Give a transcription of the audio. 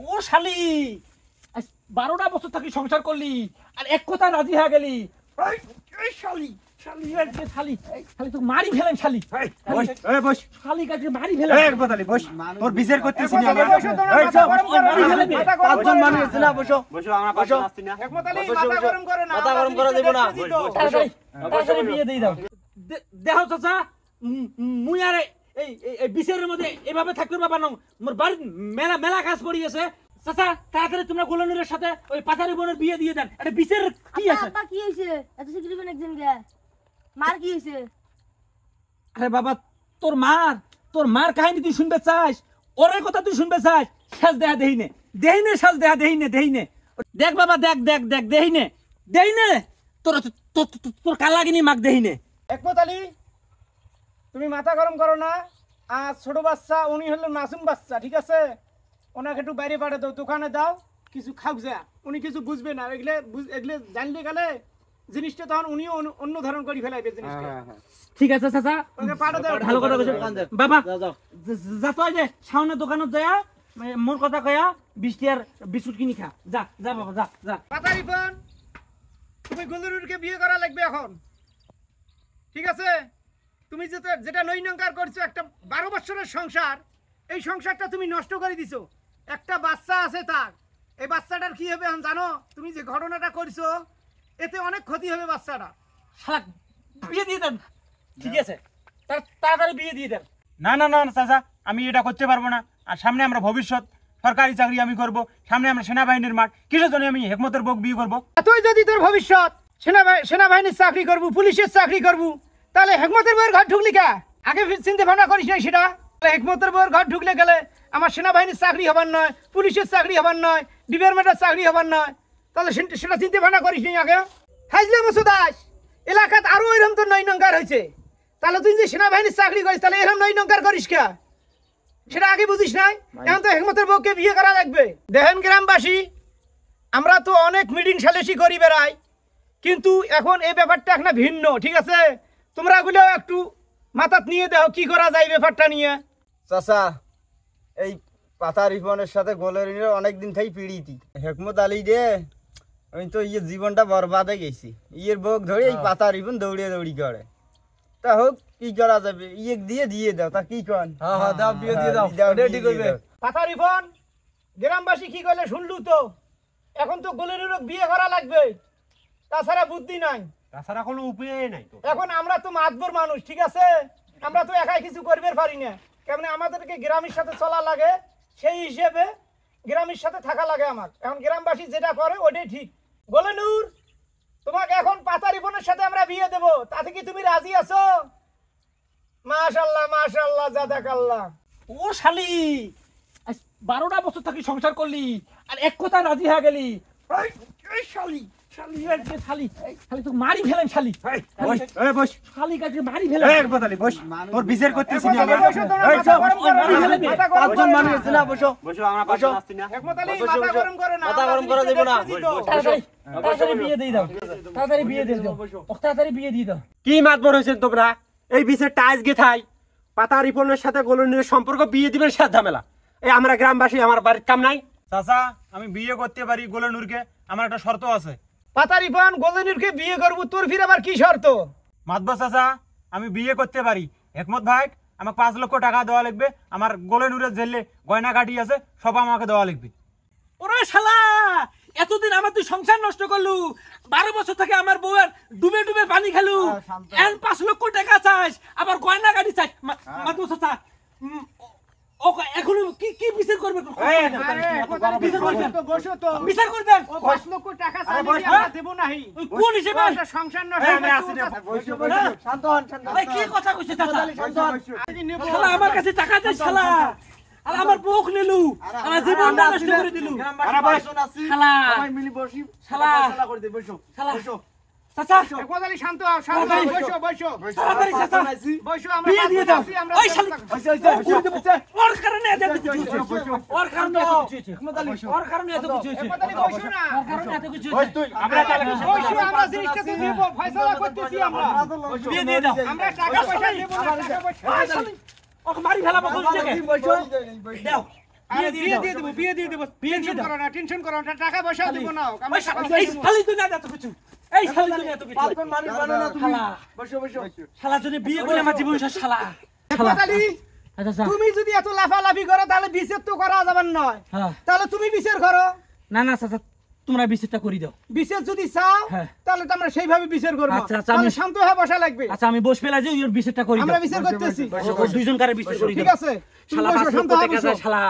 ও শালি 12টা বছর থাকি সংসার করলি আর এক কথা রাজি হয়ে গেলি। এই শালি শালি শালি শালি তো মারি ফেলেন শালি। এই বস শালি কাছে মারি ফেলেন। এই বদালি বস তোর বিচার করতেছি না আমরা। এই মারি ফেলেন। পাঁচজন মানুষ আছে না, বসো বসো, আমরা পাঁচজন আসছি না। হেকমত আলী মাথা গরম করো না, মাথা গরম করে দেব না। তাড়াতাড়ি বিয়ে দিয়ে দাও। দেখো চাচা মুই আর এই বিচারের মধ্যে এভাবে থাকতে পারবা না। মোর বাড়ির মেলা মেলা কাজ পড়ে গেছে। চাচা তাড়াতাড়ি তোমরা গোলানুরের সাথে ওই পাতারি বোনের বিয়ে দিয়ে দেন। এটা বিচার কি আছে? আব্বা কি হইছে? এত সিকিউরিটি একজন গে মার কি হইছে? আরে বাবা তোর মার কাহিনী তুই শুনবে চাস? ওর কথা তুই শুনবে চাস? সাজ দেয়া দেহিনে সাজ দেয়া দেহিনে দেখ বাবা দেখ দেখ দেখ দেহিনে তোর তোর কালাগিনি মাগ দেহিনে। হেকমত আলী তুমি মাথা গরম করো না। আর ছোট বাচ্চা উনি হলো মাসুম বাচ্চা, ঠিক আছে? ওনাকে একটু বাইরে পাঠিয়ে দাও, দোকানে দাও, কিছু খাও যা। উনি কিছু বুঝবে না, এগুলো জানলে গেলে জিনিসটা তখন উনিও অন্য ধরন করে ফেলাইবে জিনিসটা। ঠিক আছে চাচা ওকে পাঠিয়ে দাও। ভালো কথা কইছো বাবা। যা তো যে সামনে দোকানত যায় মোর কথা কয়া 20 টাকার বিস্কুট কিনি খা। যা যা বাবা যা যা। পাতারি বোন তুমি গুলরুরকে বিয়ে করা লাগবে এখন, ঠিক আছে? তুমি যেটা নৈনঙ্কার করছো, একটা 12 বছরের সংসার, এই সংসারটা তুমি নষ্ট করে দিছো। একটা বাচ্চা আছে তার, এই বাচ্চাটার কি হবে এখন জানো? তুমি যে ঘটনাটা করছো এতে অনেক ক্ষতি হবে বাচ্চাটা। শালা বিয়ে দিয়ে দেন। ঠিক আছে তাড়াতাড়ি বিয়ে দিয়ে দেন। না না না চাচা, আমি এটা করতে পারবো না। আর সামনে আমরা ভবিষ্যৎ সরকারি চাকরি আমি করব, সামনে আমরা সেনাবাহিনীর মাঠ, কিসের জন্য আমি হেকমতের বউকে বিয়ে করবো? তুই যদি তোর ভবিষ্যৎ সেনাবাহিনীর চাকরি করবো, পুলিশের চাকরি করবো, তাহলে হেকমতের বউয়ের ঘর ঢুকলি কা? আগে চিন্তা ভাবনা করিস না সেটা? হেকমতের বউয়ের ঘর ঢুকলে গেলে আমার সেনাবাহিনীর চাকরি হবার নয়, পুলিশের চাকরি হবার নয়, ডিপার্টমেন্টের চাকরি হবার নয়, তাহলে সেটা চিন্তা ভাবনা করিস নি আগে? হাজলে মুসুদাস এলাকাত আরো এরকম তো নৈনঙ্কার হয়েছে, তাহলে তুই যে সেনাবাহিনীর চাকরি করিস তাহলে এরকম নৈনঙ্কার করিস কা? সেটা আগে বুঝিস নাই? এখন তো হেকমতের বউকে বিয়ে করা লাগবে। দেখেন গ্রামবাসী, আমরা তো অনেক মিটিং সালিশি করি বেড়াই, কিন্তু এখন এই ব্যাপারটা এখন ভিন্ন, ঠিক আছে? তোমরা এগুলো একটু মাথাত নিয়ে দাও কি করা যায় ব্যাপারটা নিয়ে। চাচা এই পাতা রিপনের সাথে গোলের অনেকদিন থেকে পিড়িতি। হেকমত আলী রে আমি তো জীবনটা বরবাদে গেছি। বউক ধরে এই পাতা রিপন দৌড়িয়ে দৌড়ি করে। তা হোক, কি করা যাবে? দিয়ে দাও, তা কি কন? দাও বিয়ে দিয়ে দাও, রেডি করবে। পাতা রিপন গ্রামবাসী কি করলে শুনলু তো? এখন তো গোলের বিয়ে করা লাগবে, তাছাড়া বুদ্ধি নাই, তাছাড়া কোনো উপায় নাই তো। এখন আমরা তো মাতবর মানুষ, ঠিক আছে? আমরা তো একাই কিছু করবে পারি না, কেমন আমাদেরকে গ্রামের সাথে চলা লাগে, সেই হিসেবে গ্রামের সাথে থাকা লাগে আমার। এখন গ্রামবাসী যেটা করে ওটাই ঠিক। বলে নূর, তোমাকে এখন পাতা রিপনের সাথে আমরা বিয়ে দেব, তাতে কি তুমি রাজি আছো? মাশাআল্লাহ মাশাআল্লাহ জাযাকাল্লাহ। ও শালি 12টা বছর থাকি সংসার করলি আর এক কথা রাজি হয়ে গেলি। এই শালি শালি শালি শালি তো মারি ফেলেন শালি। এই বস শালি কাছে মারি ফেলেন। এই বদালি বস তোর বিচার করতেছি না আমরা। পাঁচজন মানুষ আছে না, বসো বসো, আমরা পাঁচজন আসছি না। হেকমত আলী মাথা গরম করো না, মাথা গরম করে দেব না। তাড়াতাড়ি বিয়ে দিয়ে দাও, তাড়াতাড়ি বিয়ে দিয়ে দাও, তাড়াতাড়ি বিয়ে দিয়ে দাও। কি মাতবর হয়েছেন তোমরা? এই বিচার টাইজ গে থাই পাতা রিপনের সাথে গোলনের সম্পর্ক বিয়ে দিবেন সাত ঝামেলা। এই আমরা গ্রামবাসী, আমার বাড়ির কাম নাই। চাচা আমি বিয়ে করতে পারি গোলনুরকে, আমার একটা শর্ত আছে। পাতা রিপন গোলনুরকে বিয়ে করবো, তোর ফির আবার কি শর্ত? মাতবর চাচা আমি বিয়ে করতে পারি, হেকমত ভাই আমাকে 5 লক্ষ টাকা দেওয়া লাগবে, আমার গোলনুরের জেলে গয়না গাড়ি আছে সব আমাকে দেওয়া লাগবে। ওরে শালা এতদিন আমার তুই সংসার নষ্ট করলু, 12 বছর থেকে আমার বউয়ের ডুবে ডুবে পানি খেলু, এখন 5 লক্ষ টাকা চাস, আবার গয়না গাড়ি চাস। মাতু চাচা এখন কি বিচার করবে? বিচার করবেন 5 লক্ষ টাকা চাইলে আমরা দেব নাহি। কোন হিসেবে? সংসার নষ্ট। শান্ত হন, শান্ত হন। কি কথা কইছে চাচা? নেব শালা আমার কাছে টাকা চাই শালা, আর আমার বউক নিলু, আমার জীবনটা নষ্ট করে দিলু। শালা সবাই মিলি বসি, শালা শালা করে দে, বসো শালা বসো। চাচা হেকমত আলী শান্ত হও, শান্ত হও, বসো বসো তাড়াতাড়ি চাচা বসো, আমরা বিয়ে দিয়ে দাও। আমরা ওই শালা ওর কারণে এত কিছু হয়েছে, ওর কারণে এত কিছু হয়েছে, ওর কারণে এত কিছু হয়েছে, হেকমত আলী বসো না, ওর কারণে এত কিছু হয়েছে। আমরা বসো, আমরা জিনিসটা তো দেব, ফয়সালা করতেছি আমরা। বিয়ে দিয়ে দাও। আমরা টাকা পয়সা দেব না, টাকা পয়সা। ওকে মারি ফেলাবো কোন জায়গায়? দাও আরে বিয়ে দিয়ে দেবো, বিয়ে দিয়ে দেবো। টেনশন করো না, টেনশন করো না, টাকা পয়সা দেবো না। ওই শালা, এই শালি দুনিয়া এত কিছু, এই শালি দুনিয়া এত কিছু। পালকন মানুষ বানো না তুমি। শালা, বসো বসো। শালা যদি বিয়ে করে আমার জীবন শেষ, শালা। শালা। হেকমত আলী, আচ্ছা আচ্ছা। তুমি যদি এত লাফালাফি করো তাহলে বিচার তো করা যাবে নয়। হ্যাঁ। তাহলে তুমি বিচার করো। না না চাচা, তোমরা বিচারটা করে দাও। বিচার যদি চাও হ্যাঁ। তাহলে তো আমরা সেইভাবে বিচার করবো। আচ্ছা, আচ্ছা, তাহলে আমি- শান্ত হয়ে বসা লাগবে। আচ্ছা আমি বস পেলা যে ওর বিচারটা করে দাও। আমরা বিচার করতেছি। ও দুইজন কারে বিচার করে দাও। ঠিক আছে, তুমি শালা বসো, বাস শান্ত করতে হয়ে গেছে, বসো। শালা।